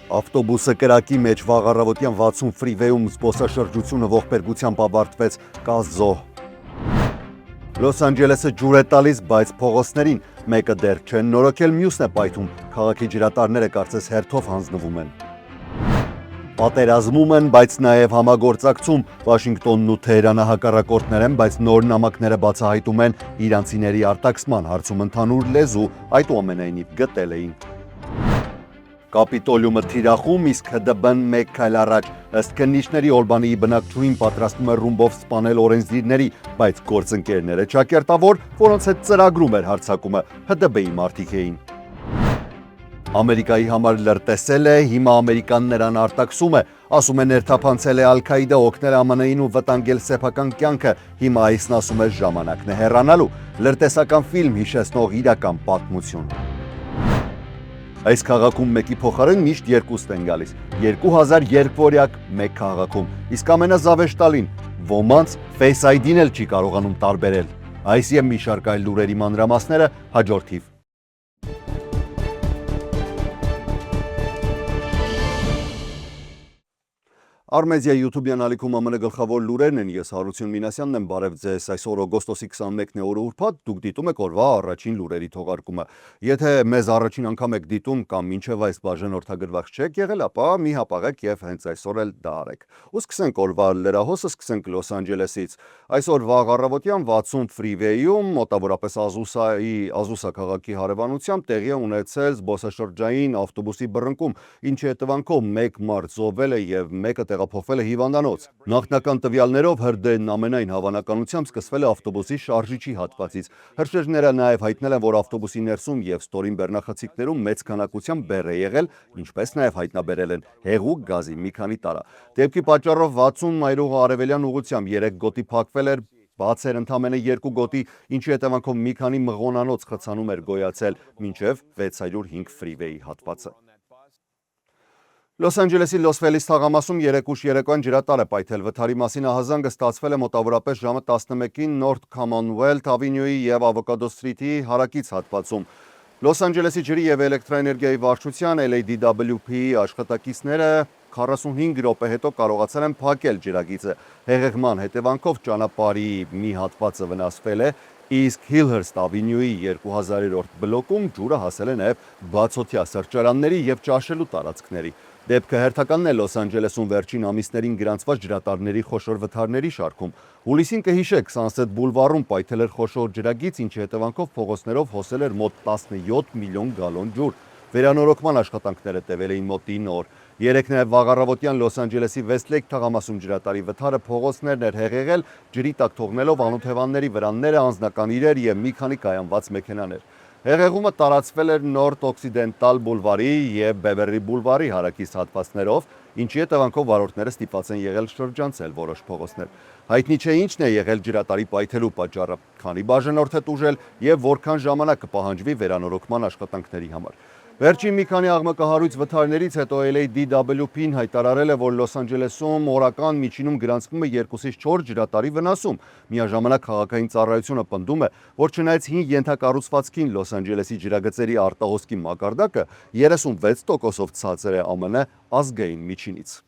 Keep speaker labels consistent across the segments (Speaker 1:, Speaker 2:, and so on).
Speaker 1: Ավտոբուսը կրակի մեջ վաղ առավոտյան 60 ֆրիվեյում զբոսաշրջությունը ողբերգությամբ ավարտվեց կազո։ Լոս Անջելեսը ջուր է տալիս, բայց փողոցներին մեկը դեռ չեն նորոգել, մյուսն է պայթում։ Քաղաքի ջրատարները կարծես հերթով հանձնվում են։ Պատերազմում են, բայց նաև համագործակցում։ Վաշինգտոնն ու Թեհրանը հակառակորդներ են, բայց նոր նամակները բացահայտում են իրանցիների արտաքսման հարցում ընդհանուր լեզու, այդուամենայնիվ գտել էին։ Կապիտոլիումը թիրախում, իսկ ՀԴԲ-ն մեկ քայլ առաջ։ Ըստ քննիչների Օլբանիի բնակչուհին պատրաստվում է ռումբով սպանել օրենսդիրների, բայց գործընկերները ճակերտավոր, որոնց հետ ծրագրում էր հարձակումը, ՀԴԲ-ի մարդիկ էին։ Ամերիկայի համար լրտեսել է, հիմա ամերիկան նրան արտաքսում է, ասում է ներթափանցել է Ալ-Քաիդա, օգնել ԱՄՆ-ին ու վտանգել սեփական կյանքը, հիմա այսն ասում է ժամանակն է հեռանալու, լրտեսական ֆիլմ հիշեցնող իրական պատմություն։ Այս քաղաքում մեկի փոխարեն միշտ երկուստ են գալիս, 2000 երկվորյակ մեկ քաղաքում, իսկ ամենազավեշտալին ոմանց Face ID-ն էլ չի կարողանում տարբերել։ Այս եւ մի շարք այլ լուրերի մանրամասները հաջորդիվ։ Արմեզիա YouTube-յան ալիքում ԱՄՆ գլխավոր լուրերն են, ես Հարություն Մինասյանն եմ, բարև ձեզ, այսօր օգոստոսի 21-ն է օրը ուրբաթ, դուք դիտում եք օրվա առաջին լուրերի թողարկումը։ Եթե մեզ առաջին անգամ եք դիտում կամ մինչև այս բաժանորդագրված չեք եղել, ապա մի հապաղեք եւ հենց այսօր էլ դա արեք։ Ու սկսենք օրվա լրահոսը, սկսենք Լոս Անջելեսից։ Այսօր վաղ առավոտյան 60 ֆրիվեյում, մոտավորապես Ազուսա քաղաքի հարևանությամբ տեղի է ունեցել զբոսաշրջային ավտոբուսի բռնկում, ինչի հետևանքով մեկ մարդ զոհվել է եւ մեկը տեղափոխվել է հիվանդանոց։ Նախնական տվյալներով ՀՐԴ-ն ամենայն հավանականությամբ սկսվել է ավտոբուսի շարժիչի հատվածից։ Հրշեջները նաև հայտնել են, որ ավտոբուսի ներսում եւ ստորին բեռնախցիկներում մեծ քանակությամբ բեռ է եղել, ինչպես նաև հայտնաբերել են հեղուկ գազի մի քանի տարա։ Դեպքի պատճառով 60 մայրուղը արևելյան ուղղությամբ 3 գոտի փակվել էր, բաց էր ընդամենը 2 գոտի, ինչի հետևանքով մի քանի մղոնանոց խցանում էր գոյացել մինչև 605 ֆրիվեյի հատվածը։ Լոս Անջելեսի Լոս Ֆելիս թաղամասում 3 ուշ երեկոյան ջրատար է պայթել, վթարի մասին ահազանգը ստացվել է մոտավորապես ժամը 11-ին Նորթ Քոմոնվելթ ավենյուի եւ Ավոկադո սթրիթի հարակից հատվածում։ Լոս Անջելեսի ջրի եւ էլեկտրաէներգիայի վարչության LADWP-ի աշխատակիցները 45 րոպե հետո կարողացել են փակել ջրագիծը։ Հեղեղման հետևանքով ճանապարհի մի հատվածը վնասվել է, իսկ Հիլհըրստ ավենյուի 2000-րդ բլոկում ջուրը հասել է նաև բացօթյա սրճարանների եւ ճաշելու տարածքների։ Դեպքը հերթականն է Լոս Անջելեսում վերջին ամիսներին գրանցված ջրատարների խոշոր վթարների շարքում։ Հուլիսին կհիշեք, Սանսեթ բուլվարում պայթել էր խոշոր ջրագիծ, ինչի հետևանքով փողոցներով հոսել էր մոտ 17 միլիոն գալոն ջուր։ Վերանորոգման աշխատանքները տևել էին մոտ 9 օր։ Երեկ նաև վաղ առավոտյան Լոս Անջելեսի Վեսթլեյք թաղամասում ջրատարի վթարը փողոցներն էր հեղեղել, ջրի տակ թողնելով անօթևանների վրանները, անձնական իրեր եւ մի քանի կայանված մեքենաներ։ Հեղեղումը տարածվել էր Նորթ Օքսիդենտալ բուլվարի եւ Բևերի բուլվարի հարակից հատվածներով, ինչի հետևանքով վարորդները ստիպված են եղել շրջանցել որոշ փողոցներ։ Հայտնի չէ ինչն է եղել ջրատարի պայթելու պատճառը, քանի բաժանորդ է տուժել եւ որքան ժամանակ կպահանջվի վերանորոգման աշխատանքների համար։ Վերջին մի քանի աղմկահարույց վթարներից հետո LADWP-ն հայտարարել է, որ Լոս Անջելեսում օրական միջինում գրանցվում է 2-ից 4 ջրատարի վնասում։ Միաժամանակ քաղաքային ծառայությունը պնդում է, որ չնայած հին ենթակառուցվածքին Լոս Անջելեսի ջրագծերի արտահոսքի մակարդակը 36%-ով ցածր է ԱՄՆ ազգային միջինից։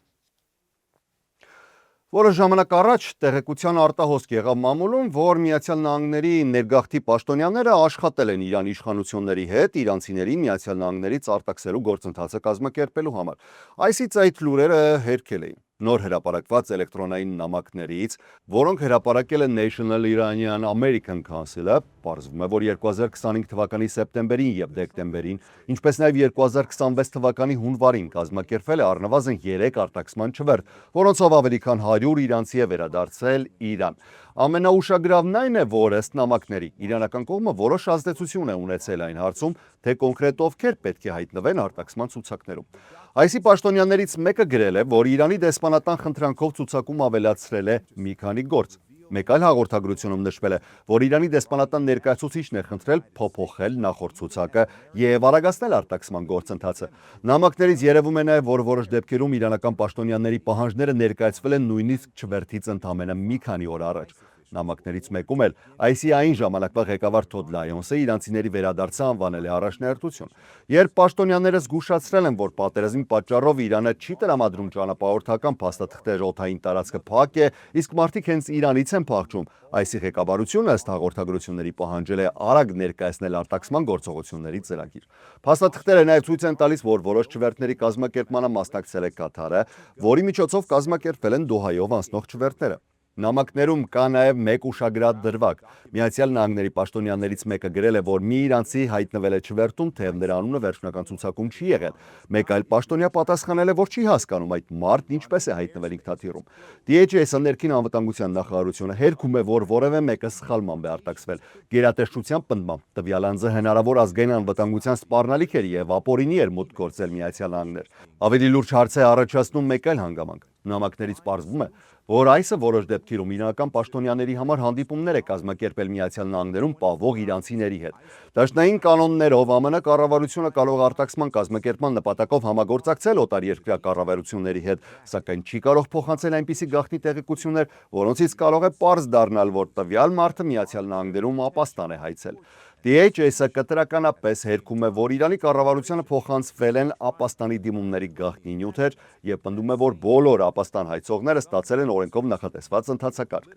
Speaker 1: Որոշ ժամանակ առաջ տեղեկության արտահոսք եղավ մամուլում, որ Միացյալ Նահանգների ներգաղթի պաշտոնյաները աշխատել են Իրանի իշխանությունների հետ իրանցիներին Միացյալ Նահանգներից արտաքսելու գործընթացը կազմակերպելու համար։ Այսից այդ լուրերը հերքել էին։ Նոր հրապարակված էլեկտրոնային նամակներից, որոնք հրապարակել է National Iranian American Council-ը, պարզվում է, որ 2025 թվականի սեպտեմբերին եւ դեկտեմբերին, ինչպես նաեւ 2026 թվականի հունվարին կազմակերպվել է առնվազն 3 արտաքսման չվերթ, որոնցով ավելի քան 100 իրանցի է վերադարձել Իրան։ Ամենաուշագրավն այն է, որ ըստ նամակների իրանական կողմը որոշ ազդեցություն է ունեցել այն հարցում, թե կոնկրետ ովքեր պետք է հայտնվեն արտաքսման ցուցակներում։ Այսի պաշտոնյաներից մեկը գրել է, որ Իրանի դեսպանատան խնդրանքով ցուցակում ավելացրել է մի քանի գործ։ Մեկ այլ հաղորդագրությունում նշվել է, որ Իրանի դեսպանատան ներկայացուցիչն է խնդրել փոփոխել նախորդ ցուցակը եւ արագացնել արտաքսման գործընթացը։ Նամակներից երևում է նաեւ, որ որոշ դեպքերում իրանական պաշտոնյաների պահանջները ներկայացվել են նույնիսկ չվերթից ընդամենը մի քանի օր առաջ։ Նամակներից մեկում էլ ICI-ին ժամանակվա ղեկավար Թոդ Լայոնսը իրանցիների վերադարձը անվանել է առաջնահերթություն։ Երբ պաշտոնյաները զգուշացրել են, որ պատերազմի պատճառով Իրանը չի տրամադրում ճանապարհորդական փաստաթղթեր, օդային տարածքը փակ է, իսկ մարդիկ հենց Իրանից են փախչում, ICI ղեկավարությունը ըստ հաղորդագրությունների պահանջել է արագ ներկայացնել արտաքսման գործողությունների ծրագիր։ Փաստաթղթերը նաև ցույց են տալիս, որ որոշ չվերթների կազմակերպմանը մասնակցել է Կաթարը, որի միջոցով կազմակերպվել են Դոհայով անցնող չվերթները։ Նամակներում կա նաև մեկ ուշագրավ դրվագ։ Միացյալ Նահանգների պաշտոնյաներից մեկը գրել է, որ մի իրանցի հայտնվել է չվերթում, թեև նրա անունը վերջնական ցուցակում չի եղել։ Մեկ այլ պաշտոնյա պատասխանել է, որ չի հասկանում այդ մարդն ինչպես է հայտնվել ինքնաթիռում։ DHS-ը ներքին անվտանգության նախարարությունը հերքում է, որ որևէ մեկը սխալմամբ է արտաքսվել։ Գերատեսչության պնդմամբ տվյալ անձը հնարավոր ազգային անվտանգության սպառնալիք էր եւ ապօրինի էր մուտք գործել Միացյալ Նահանգներ։ Ավելի լուրջ հարց է առաջացնում մեկ այլ հանգամանք։ Նամակներից պարզվում է, որ ICE-ը որոշ դեպքերում իրանական պաշտոնյաների համար հանդիպումներ է կազմակերպել Միացյալ Նահանգներում պահվող իրանցիների հետ։ Դաշնային կանոններով ԱՄՆ կառավարությունը կարող արտաքսման կազմակերպման նպատակով համագործակցել օտարերկրյա կառավարությունների հետ, սակայն չի կարող փոխանցել այնպիսի գաղտնի տեղեկություններ, որոնցից կարող է պարզ դառնալ, որ տվյալ մարդը Միացյալ Նահանգներում ապաստան է հայցել։ DHS-ը կտրականապես հերքում է, որ Իրանի կառավարությանը փոխանցվել են ապաստանի դիմումների գաղտնի նյութեր եւ պնդում է, որ բոլոր ապաստան հայցողները ստացել են օրենքով նախատեսված ընթացակարգ։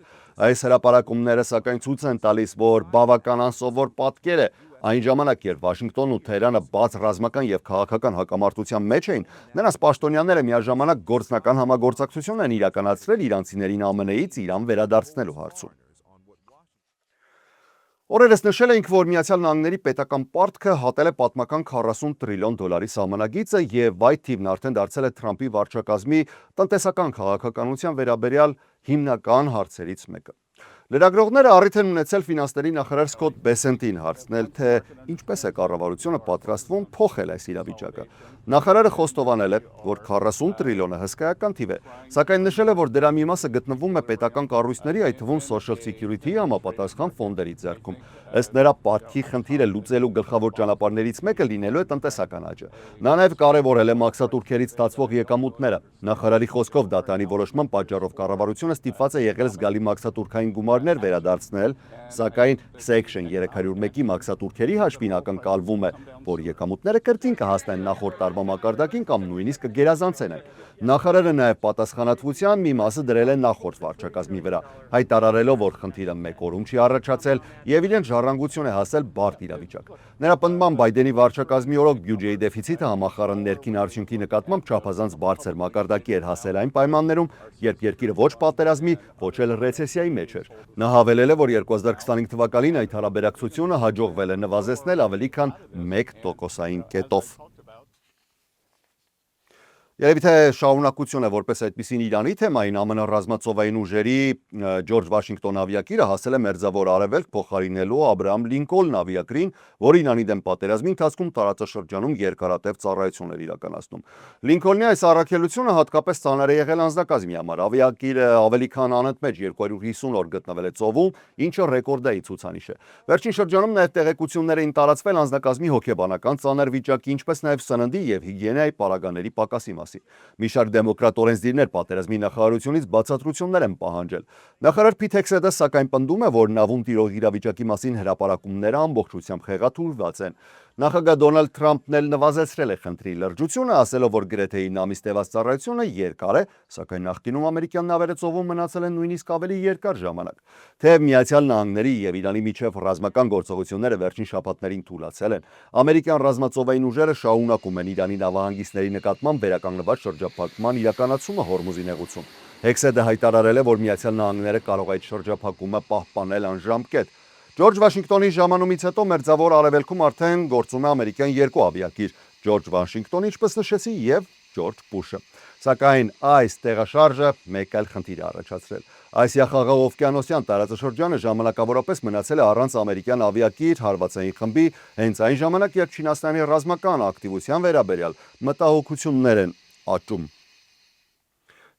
Speaker 1: Այս հրապարակումները սակայն ցույց են տալիս, որ բավական անսովոր պատկեր է այն ժամանակ, երբ Վաշինգտոնն ու Թեհրանը բաց ռազմական եւ քաղաքական հակամարտության մեջ էին, նրանց պաշտոնյաները միաժամանակ գործնական համագործակցություն են իրականացրել իրանցիներին ԱՄՆ-ից Իրան վերադարձնելու հարցում։ Օրերս նշել էինք, որ Միացյալ Նահանգների պետական պարտքը հատել է պատմական 40 տրիլիոն դոլարի սահմանագիծը եւ այդ թիվն արդեն դարձել է Թրամփի վարչակազմի տնտեսական քաղաքականության վերաբերյալ հիմնական հարցերից մեկը։ Լրագրողները առիթ են ունեցել ֆինանսների նախարար Սկոտ Բեսենտին հարցնել, թե ինչպես է կառավարությունը պատրաստվում փոխել այս իրավիճակը։ Նախարարը խոստովանել է, որ 40 տրիլիոնը հսկայական թիվ է, սակայն նշել է, որ դրա մի մասը գտնվում է պետական կառույցների, այդ թվում Social Security-ի համապատասխան ֆոնդերի ձեռքում։ Ըստ նրա, պարտքի խնդիրը լուծելու գլխավոր ճանապարհներից մեկը լինելու է տնտեսական աճը։ Նա նաև կարևորել է մաքսատուրքերից ստացվող եկամուտները։ Նախարարի խոսքով դատանի որոշման պատճառով կառավարությունը ստիպված է եղել զգալի մաքսատուրքային գումարներ վերադարձնել, սակայն Section 301-ի մաքսատուրքերի հաշվին ակնկալվում է, որ եկամուտները կրկին կհասնեն նախորդ տարվա մակարդակին կամ նույնիսկ կգերազանցեն։ Նախարարը նաև պատասխանատվության մի մասը դրել է նախորդ վարչակազմի վրա, հայտարարելով, որ խնդիրը մեկ օրում չի առաջացել եւ իրեն ժառանգություն է հասել բարդ իրավիճակ։ Նրա պնդմամբ Բայդենի վարչակազմի օրոք բյուջեի դեֆիցիտը համախառն ներքին արդյունքի նկատմամբ չափազանց բարձր մակարդակի էր հասել այն պայմաններում, երբ երկիրը ոչ պատերազմի, ոչ էլ ռեցեսիայի մեջ էր։ Նա հավելել է, որ 2025 թվականին այդ հարաբերակցությունը հաջողվել է նվազեցնել ավելի քան 1%-ային կետով։ Երևի թե շարունակություն է որպես այդպիսին Իրանի թեմային ԱՄՆ ռազմածովային ուժերի Ջորջ Վաշինգտոն ավիակիրը հասել է Մերձավոր Արևելք փոխարինելու Աբրահամ Լինկոլն ավիակիրին, որը Իրանի դեմ պատերազմի ընթացքում տարածաշրջանում երկարատև ծառայություն էր իրականացնում։ Լինկոլնի այս առաքելությունը հատկապես ծանր է եղել անձնակազմի համար։ Ավիակիրը ավելի քան անընդմեջ 250 օր գտնվել է ծովում, ինչը ռեկորդային ցուցանիշ է։ Վերջին շրջանում նաև տեղեկություններ էին տարածվել անձնակազմի հոգեբանական ծանր վիճակի, ինչպես նաև սննդի եւ հիգիենայի պարագաների պակասի մասին։ Մի շարք դեմոկրատ օրենսդիրներ պատերազմի նախարարությունից բացատրություններ են պահանջել։ Նախարար Փիթ Հեքսեթը սակայն պնդում է, որ նավում տիրող իրավիճակի մասին հրապարակումները ամբողջությամբ խեղաթյուրված են։ Նախագահ Դոնալդ Թրամփն էլ նվազեցրել է խնդրի լրջությունը, ասելով, որ գրեթե 9 ամիս տևած ծառայությունը երկար է, սակայն նախկինում ամերիկյան նավերը ծովում մնացել են նույնիսկ ավելի երկար ժամանակ։ Թեև Միացյալ Նահանգների եւ Իրանի միջև ռազմական գործողությունները վերջին շաբաթներին թուլացել են, ամերիկյան ռազմածովային ուժերը շարունակում են Իրանի նավահանգիստների նկատմամբ վերականգնված շրջափակման իրականացումը Հորմուզի նեղուցում։ Հեքսեթը հայտարարել է, որ Միացյալ Նահանգները կարող է այդ շրջափակումը պահպանել անժամկետ։ Ջորջ Վաշինգտոնի ժամանումից հետո Մերձավոր Արևելքում արդեն գործում է ամերիկյան երկու ավիակիր՝ Ջորջ Վաշինգտոնը, ինչպես նշեցի, եւ Ջորջ Բուշը։ Սակայն այս տեղաշարժը մեկ այլ խնդիր է առաջացրել։ Ասիա-Խաղաղօվկիանոսյան տարածաշրջանը ժամանակավորապես մնացել է առանց ամերիկյան ավիակիր հարվածային խմբի, հենց այն ժամանակ, երբ Չինաստանի ռազմական ակտիվության վերաբերյալ մտահոգություններ են աճում։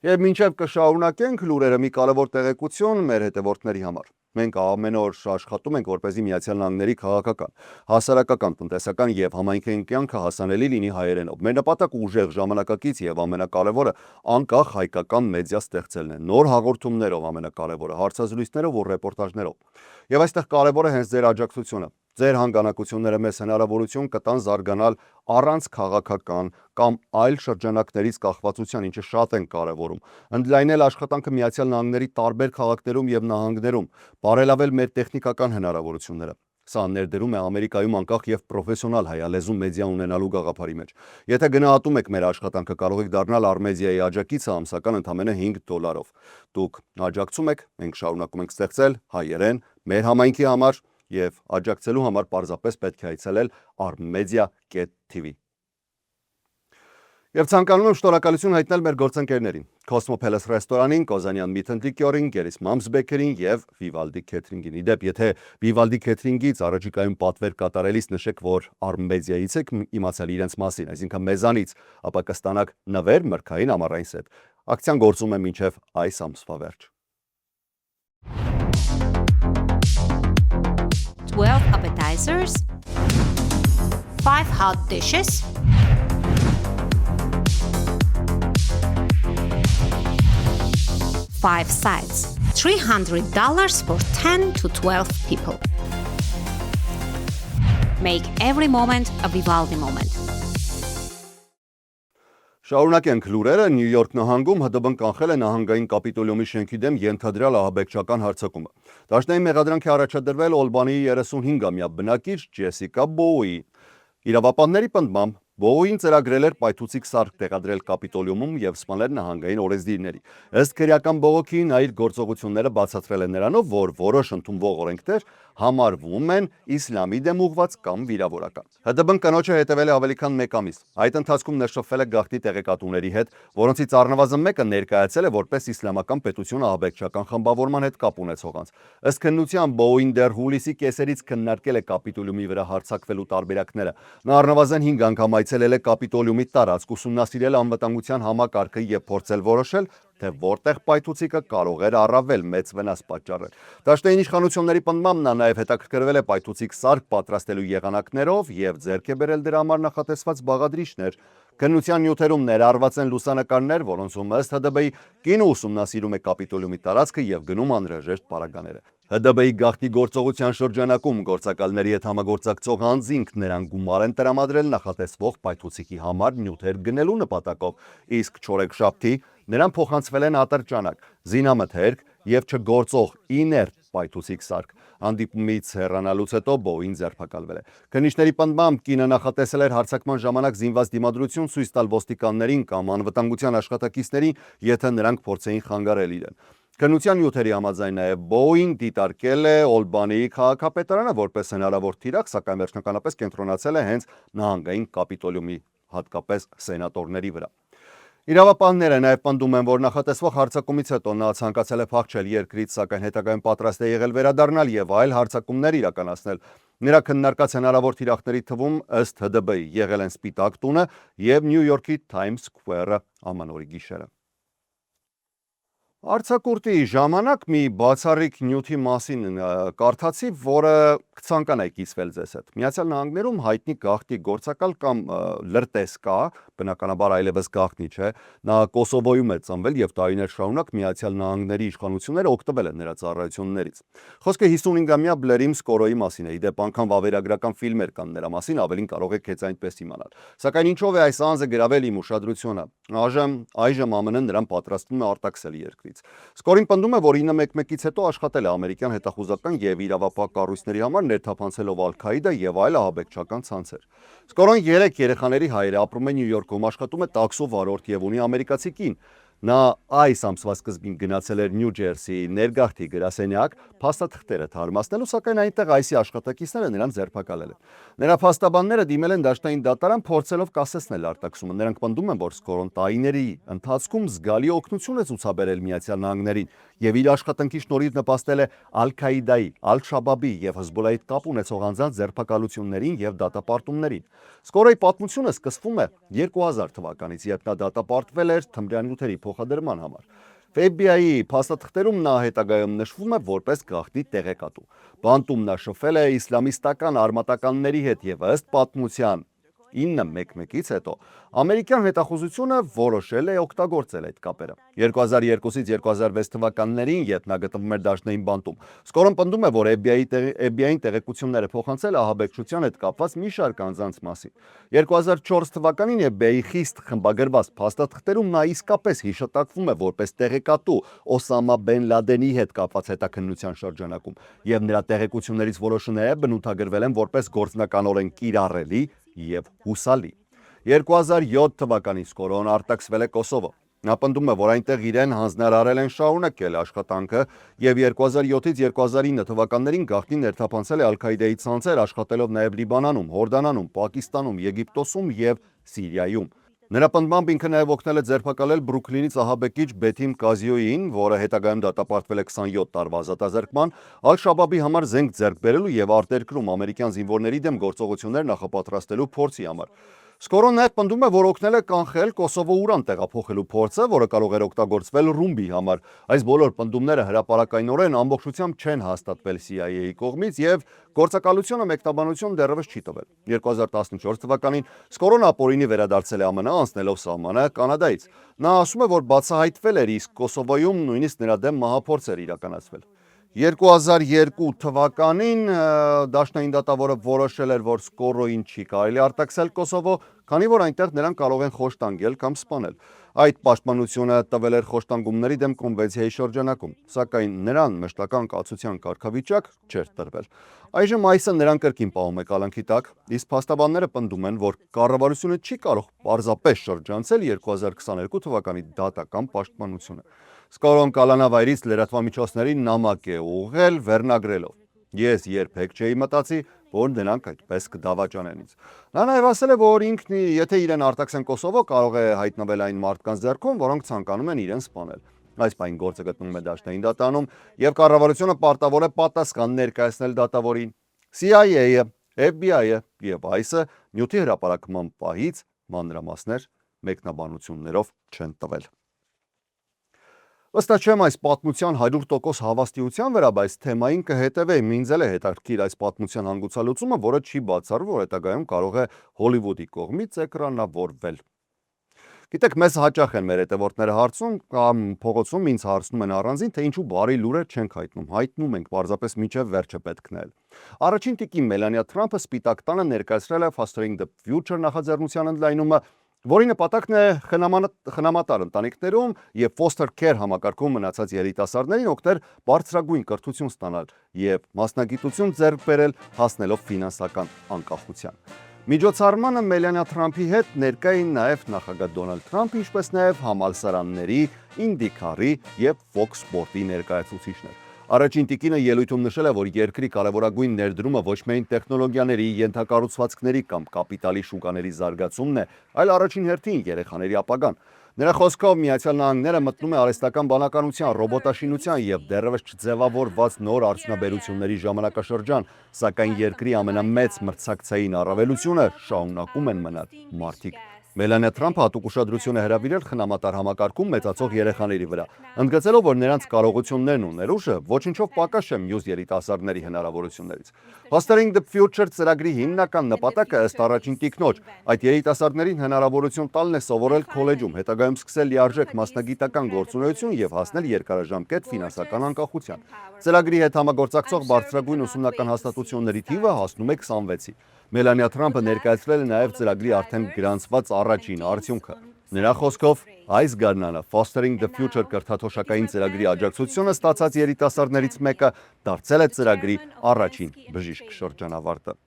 Speaker 1: Եվ մինչև կշարունակենք լուրերը մի կարևոր տեղեկություն մեր հետևորդների համար։ Մենք ամեն օր աշխատում ենք, որպեսզի Միացյալ Նահանգների քաղաքական, հասարակական, տնտեսական եւ համայնքային կյանքը հասանելի լինի հայերենով։ Մեր նպատակը ուժեղ, ժամանակակից եւ ամենակարևորը անկախ հայկական մեդիա ստեղծելն է։ Նոր հաղորդումներով ամենակարևորը, հարցազրույցներով ու ռեպորտաժներով։ Եվ այստեղ կարևորը հենց ձեր աջակցությունը։ Ձեր հանգանակությունները մեզ հնարավորություն կտան զարգանալ առանց քաղաքական կամ այլ շրջանակներից կախվածության, ինչը շատ են կարևորում, ընդլայնել աշխատանքը Միացյալ Նահանգների տարբեր քաղաքներում եւ նահանգներում, բարելավել մեր տեխնիկական հնարավորությունները։ Սա ներդրում է Ամերիկայում անկախ եւ պրոֆեսիոնալ հայալեզու մեդիա ունենալու գաղափարի մեջ։ Եթե գնահատում եք մեր աշխատանքը, կարող եք դառնալ Արմեդիայի աջակիցը ամսական ընդամենը $5։ Դուք աջակցում եք, մենք շարունակում ենք ստեղծել հայերեն մեր համայնքի համար եւ աջակցելու համար պարզապես պետք է այցելել armedia.tv։ Եվ ցանկանում եմ շնորհակալություն հայտնել մեր գործընկերներին՝ Cosmo Palace ռեստորանին, Կոզանյան Meat and Liquor-ին, Gerry's Mom's Bakery-ին եւ Vivaldi Catering-ին։ Իդեպ, եթե Vivaldi Catering-ից առաջիկայում պատվեր կատարելիս նշեք, որ Armedia-ից եք իմացել իրենց մասին, այսինքն մեզանից, ապա կստանաք նվեր մրգային ամառային սեթ։ Ակցիան գործում է մինչև այս ամսվա վերջ։
Speaker 2: 12 appetizers, 5 hot dishes, 5 sides, $300 for 10 to 12 people. Make every moment a Vivaldi moment.
Speaker 1: Շարունակենք լուրերը։ Նյու Յորք նահանգում ՀԴԲ-ն կանխել է նահանգային կապիտոլիումի շենքի դեմ ենթադրյալ ահաբեկչական հարձակումը։ Դաշնային մեղադրանք է առաջադրվել Օլբանիի 35-ամյա բնակիչ Ջեսիկա Բոուի։ Իրավապանների պնդմամբ Բոուին ծրագրել էր պայթուցիկ սարք տեղադրել կապիտոլիումում եւ սպանել նահանգային օրենսդիրների։ Ըստ քրեական բողոքի նա իր գործողությունները բացատրել է նրանով, որ որոշ ընդունվող օրենքներ համարվում են իսլամի դեմ ուղղված կամ վիրավորական։ ՀԴԲ-ն կնոջը հետևել է ավելի քան 1 ամիս։ Այդ ընթացքում ներշփվել է գաղտնի տեղեկատուների հետ, որոնցից առնվազն մեկը ներկայացել է որպես իսլամական պետություն ահաբեկչական խմբավորման հետ կապ ունեցող անձ։ Ըստ քննության Բոուին դեռ հուլիսի կեսերից քննարկել է կապիտոլիումի վրա հարձակվելու տարբերակները։ Նա առնվազն 5 անգամ այցելել է կապիտոլիումի տարածք, ուսումնասիրել անվտանգության համակարգը եւ փորձել որոշել, թե որտեղ պայթուցիկը կարող էր առավել մեծ վնաս պատճառել։ Դաշնային իշխանությունների պնդմամբ նա նաև հետաքրքրվել է պայթուցիկ սարք պատրաստելու եղանակներով եւ ձեռք է բերել դրա համար նախատեսված բաղադրիչներ։ Քննության նյութերում ներառված են լուսանկարներ, որոնցում ըստ ՀԴԲ-ի կինը ուսումնասիրում է կապիտոլիումի տարածքը եւ գնում անհրաժեշտ պարագաները։ ՀԴԲ-ի գաղտնի գործողության շրջանակում գործակալների հետ համագործակցող անձինք նրան գումար են տրամադրել նախատեսվող պայթուցիկի համար նյութեր գնելու նպատակով, իսկ չորեքշաբթի նրան փոխանցվել են ատրճանակ, զինամթերք եւ չգործող իներտ պայթուցիկ սարք։ Հանդիպումից հեռանալուց հետո Բոուին ձերբակալվել է։ Քննիչների պնդմամբ կինը նախատեսել էր հարձակման ժամանակ զինված դիմադրություն ցույց տալ ոստիկաններին կամ անվտանգության աշխատակիցներին, եթե նրանք փորձեին խանգարել իրեն։ Քննության նյութերի համաձայն նաև Բոուին դիտարկել է Օլբանիի քաղաքապետարանը որպես հնարավոր թիրախ, սակայն վերջնականապես կենտրոնացել է հենց նահանգային կապիտոլիումի, հատկապես սենատորների վրա։ Իրավապանները նաև պնդում են, որ նախատեսվող հարձակումից հետո նա ցանկացել է փախչել երկրից, սակայն հետագայում պատրաստ է եղել վերադառնալ եւ այլ հարձակումներ իրականացնել։ Նրա քննարկած հնարավոր թիրախների թվում ըստ ՀԴԲ-ի եղել են Սպիտակ տունը եւ Նյու Յորքի Times Square-ը ամանորի գիշերը։ Արձակուրդի ժամանակ մի բացառիկ նյութի մասին կարդացի, որը կցանկանայի կիսվել ձեզ հետ։ Միացյալ Նահանգներում հայտնի գաղտնի գործակալ կամ լրտես կա, բնականաբար այլևս գաղտնի չէ, նա Կոսովոյում է ծնվել եւ տարիներ շարունակ Միացյալ Նահանգների իշխանությունները օգտվել են նրա ծառայություններից։ Խոսքը 55-ամյա Բլերիմ Սկորոյի մասին է, իդեպ անգամ վավերագրական ֆիլմեր կան նրա մասին, ավելին կարող եք հենց այնպես իմանալ։ Սակայն ինչով է այս անձը գրավել իմ ուշադրությունը։ Այժմ ԱՄՆ-ն նրան պատրաստվում է արտաքսել երկրից։ Սկորին պնդում է, որ 911-ից հետո աշխատել է ամերիկյան հետախուզական եւ իրավապահ կառույցների համար, ներթափանցելով Ալ-Քաիդա եւ այլ ահաբեկչական ցանցեր։ Սկորոն 3 երեխաների հայր է, ապրում է Նյու Յորքում, աշխատում է տաքսու վարորդ եւ ունի ամերիկացի կին։ Նա այս ամսվա սկզբին գնացել էր Նյու Ջերսի ներգաղթի գրասենյակ փաստաթղթերը թարմացնելու, սակայն այնտեղ ICE աշխատակիցները նրան ձերբակալել են։ Նրա փաստաբանները դիմել են դաշնային դատարան, փորձելով կասեցնել արտաքսումը։ Նրանք պնդում են, որ Սկորոն տարիների ընթացքում զգալի օգնություն է ցուցաբերել Միացյալ Նահանգներին եւ իր աշխատանքի շնորհիվ նպաստել է Ալ-Քաիդայի, Ալ-Շաբաբի եւ Հեզբոլլայի կապ ունեցող անձանց ձերբակալություններին եւ դատապարտումներին։ Սկորոյի պատմությունը սկսվում է 2000 թվականից, երբ նա դատապարտվել էր թմրանյութերի փոխադրման համար։ FBI-ի փաստաթղթերում նա հետագայում նշվում է որպես գաղտնի տեղեկատու։ Բանտում նա շփվել է իսլամիստական արմատականների հետ եւ ըստ պատմության 911-ից հետո ամերիկյան հետախուզությունը որոշել է օգտագործել այդ կապերը։ 2002-ից 2006 թվականներին, երբ նա գտնվում էր դաշնային բանտում, Սկորոն պնդում է, որ FBI-ին տեղեկությունները փոխանցել ահաբեկչության հետ կապված մի շարք անձանց մասին։ 2004 թվականին FBI-ի խիստ խմբագրված փաստաթղթերում նա իսկապես հիշատակվում է որպես տեղեկատու Օսամա Բեն Լադենի հետ կապված հետաքննության շրջանակում, եւ նրա տեղեկություններից որոշը նաև բնութագրվել են որպես գործնականորեն կիրառելի եւ հուսալի։ 2007 թվականին Սկորոն արտաքսվել է Կոսովո։ Նա պնդում է, որ այնտեղ իրեն հանձնարարել են շարունակել աշխատանքը եւ 2007-ից 2009 թվականներին գաղտնի ներթափանցել է Ալ-Քայդայի ցանցեր, աշխատելով նաեւ Լիբանանում, Հորդանանում, Պակիստանում, Եգիպտոսում եւ Սիրիայում։ Նրա պնդմամբ ինքը նաև օգնել է ձերբակալել Բրուքլինից ահաբեկիչ Բեթիմ Կազիոյին, որը հետագայում դատապարտվել է 27 տարվա ազատազրկման, Ալ-Շաբաբի համար զենք ձեռք բերելու եւ արտերկրում ամերիկյան զինվորների դեմ գործողություններ նախապատրաստելու փորձի համար։ Սկորոն նաև պնդում է, որ օգնել է կանխել Կոսովո Ուրան տեղափոխելու փորձը, որը կարող էր օգտագործվել ռումբի համար։ Այս բոլոր պնդումները հրապարակայնորեն ամբողջությամբ չեն հաստատվել CIA-ի կողմից եւ գործակալությունը մեկնաբանություն դեռևս չի տվել։ 2014 թվականին Սկորոն ապօրինի վերադարձել է ԱՄՆ, անցնելով սահմանը Կանադայից։ Նա ասում է, որ բացահայտվել էր, իսկ Կոսովոյում նույնիսկ նրա դեմ մահափորձ էր իրականացվել։ 2002 թվականին դաշնային դատավորը որոշել էր, որ Սկորոյին չի կարելի արտաքսել Կոսովո, քանի որ այնտեղ նրան կարող են խոշտանգել կամ սպանել։ Այդ պաշտպանությունը տվել էր խոշտանգումների դեմ կոնվենցիայի շրջանակում, սակայն նրան մշտական կացության կարգավիճակ չէր տրվել։ Այժմ այսը նրան կրկին պահում է կալանքի տակ, իսկ փաստաբանները պնդում են, որ կառավարությունը չի կարող պարզապես շրջանցել 2022 թվականի դատական պաշտպանությունը։ Սկորոն կալանավայրից լրատվամիջոցներին նամակ է ուղղել վերնագրելով. Ես երբեք չէի մտածի, որ նրանք այդպես կդավաճանեն ինձ։ Նա նաև ասել է, որ ինքն եթե իրեն արտաքսեն Կոսովո, կարող է հայտնվել այն մարդկանց ձեռքում, որոնք ցանկանում են իրեն սպանել։ Այս պայն գործը գտնվում է դաշնային դատարանում, եւ կառավարությունը պարտավոր է պատասխան ներկայացնել դատավորին։ CIA-ը, FBI-ը եւ այսը նյութի հրապարակման պահից մանրամասներ մեկնաբանություններով չեն տվել։ Վստահ այս պատմության 100% հավաստիության վրա, բայց թեմային կհետևեմ, ինձ էլ է հետաքրքիր այս պատմության հանգուցալուծումը, որը չի բացառվում, որ հետագայում կարող է Հոլիվուդի կողմից էկրանավորվել։ Գիտեք, մեզ հաճախ են մեր հետևորդները հարցում կամ փողոցում ինձ հարցնում են առանձին, թե ինչու բարի լուրեր չենք հայտնում ենք, պարզապես մինչև վերջը պետք նայել։ Առաջին տիկին Մելանիա Թրամփը Սպիտակ տանը ներկայացրել է Fostering the Future նախաձեռնության ընդլայնումը, որի նպատակն է խնամատար ընտանիքներում եւ foster care համակարգում մնացած երիտասարդներին օգնել բարձրագույն կրթություն ստանալ եւ մասնագիտություն ձեռք բերել, հասնելով ֆինանսական անկախության։ Միջոցառմանը Մելանիա Թրամփի հետ ներկա էին նաև նախագահ Դոնալդ Թրամփը, ինչպես նաև համալսարանների, IndyCar-ի եւ Fox Sport-ի ներկայացուցիչներ։ Առաջին տիկինը ելույթում նշել է, որ երկրի կարևորագույն ներդրումը ոչ միայն տեխնոլոգիաների, ենթակառուցվածքների կամ կապիտալի շուկաների զարգացումն է, այլ առաջին հերթին երեխաների ապագան։ Նրա խոսքով Միացյալ Նահանգները մտնում է արհեստական բանականության, ռոբոտաշինության եւ դեռևս չձևավորված նոր արդյունաբերությունների ժամանակաշրջան, սակայն երկրի ամենամեծ մրցակցային առավելությունը շարունակում են մնալ մարդիկ։ Մելանիա Թրամփը հատուկ ուշադրություն է հրավիրել խնամատար համակարգում մեծացող երեխաների վրա, ընդգծելով, որ նրանց կարողություններն ու ներուժը ոչնչով պակաս չեն մյուս երիտասարդների հնարավորություններից։ Fostering the Future ծրագրի հիմնական նպատակը ըստ առաջին տիկնոջ այդ երիտասարդներին հնարավորություն տալն է սովորել քոլեջում, հետագայում սկսել լիարժեք մասնագիտական գործունեություն եւ հասնել երկարաժամկետ ֆինանսական անկախության։ Ծրագրի հետ համագործակցող բարձրագույն ուսումնական հաստատությունների թիվը հասնում է 26-ի։ Մելանիա Թրամփը ներկայացրել է նաև ծրագրի արդեն գրանցված առաջին արդյունքը։ Նրա խոսքով այս գարնանը Fostering the Future կրթաթոշակային ծրագրի աջակցությունը ստացած երիտասարդներից մեկը դարձել է ծրագրի առաջին բժիշկ շրջանավարտը։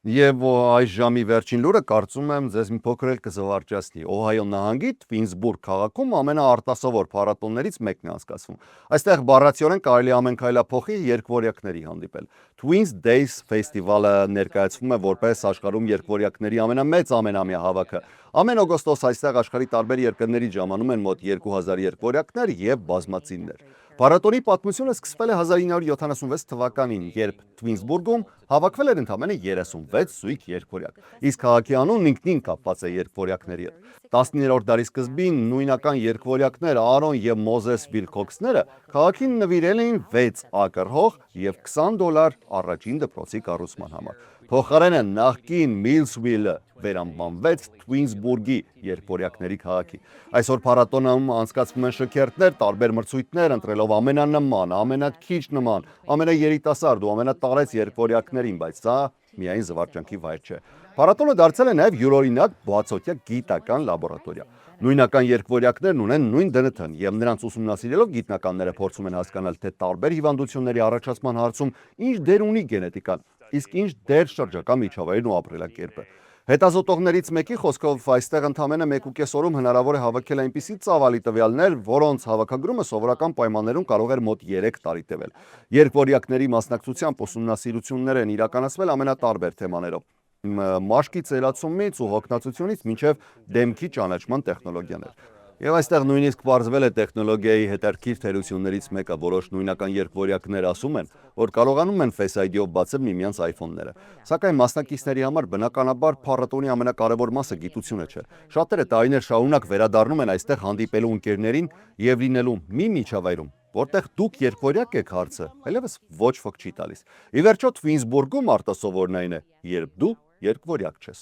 Speaker 1: Եվ այս ժամի վերջին լուրը կարծում եմ ձեզ մի փոքր էլ կզվարճացնի։ Օհայո նահանգի Թվինսբուրգ քաղաքում ամենաարտասովոր փառատոններից մեկն է անցկացվում։ Այստեղ բառացիորեն կարելի ամեն քայլափոխի երկվորյակների հանդիպել։ Twins Days ֆեստիվալը ներկայացվում է որպես աշխարհում երկվորյակների ամենամեծ ամենամյա հավաքը։ Ամեն օգոստոս այստեղ աշխարհի տարբեր երկրներից ժամանում են մոտ 2000 երկվորյակներ եւ բազմածիններ։ Փառատոնի պատմությունը սկսվել է 1976 թվականին, երբ Թվինսբուրգում հավաքվել էր ընդամենը 36 զույգ երգվորյակ, իսկ քաղաքի անունն ինքնին կապված է երգվորյակների հետ։ 19-րդ դարի սկզբին նույնական երգվորյակներ Արոն եւ Մոզես Վիլքոքսները քաղաքին նվիրել էին 6 ակր հող եւ $20 առաջին դպրոցի կառուցման համար։ Փոխարենը նախկին Միլսվիլը վերանմանվեց Թվինսբուրգի երգվորյակների քաղաքի։ Այսօր փառատոնում անցկացվում են շքերթներ, տարբեր մրցույթներ, ընտրելով ամենանման, ամենաքիչ նման, ամենաերիտասարդ ու ամենատարեց երգվորյակներին, բայց սա միայն զվարճանքի վայր չէ։ Փառատոնը դարձել է նաև յուրօրինակ բացօթյա գիտական լաբորատորիա։ Նույնական երգվորյակներն ունեն նույն ԴՆԹ-ն եւ նրանց ուսումնասիրելով գիտնականները փորձում են հասկանալ, թե տարբեր հիվանդությունների առաջացման հարցում ինչ դեր ունի գենետիկան, իսկ ինչ դեր շրջակա միջավայրն ու ապրելակերպը։ Հետազոտողներից մեկի խոսքով այստեղ ընդամենը 1.5 օրում հնարավոր է հավաքել այնպիսի ծավալի տվյալներ, որոնց հավաքագրումը սովորական պայմաններում կարող էր մոտ 3 տարի տևել։ Երգվորյակների մասնակցությամբ ուսումնասիրություններ են իրականացվել ամենատարբեր թեմաներով՝ մաշկի ծերացումից ու հոգնածությունից մինչև դեմքի ճանաչման տեխնոլոգիաներ։ Եվ այստեղ նույնիսկ պարզվել է տեխնոլոգիայի հետաքրքիր թերություններից մեկը, որոշ նույնական երգվորյակներ ասում են, որ կարողանում են Face ID-ով բացել միմյանց iPhone-ները։ Սակայն մասնակիցների համար բնականաբար փառատոնի ամենակարևոր մասը գիտությունը չէ։ Շատերը տարիներ շարունակ վերադառնում են այստեղ հանդիպելու ընկերներին եւ լինելու մի միջավայրում, որտեղ դուք երգվորյակ եք հարցը, այլևս ոչ ոք չի տալիս։ Ի վերջո Թվինսբուրգում արտասովորն այն է, երբ դու երգվորյակ չես։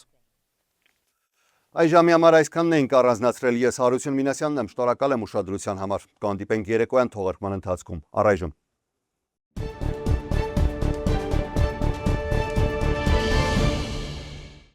Speaker 1: Այս ժամի համար այսքանն էինք առանձնացրել, ես Հարություն Մինասյանն եմ, շնորհակալ եմ ուշադրության համար, կհանդիպենք երեկոյան թողարկման ընթացքում, առայժմ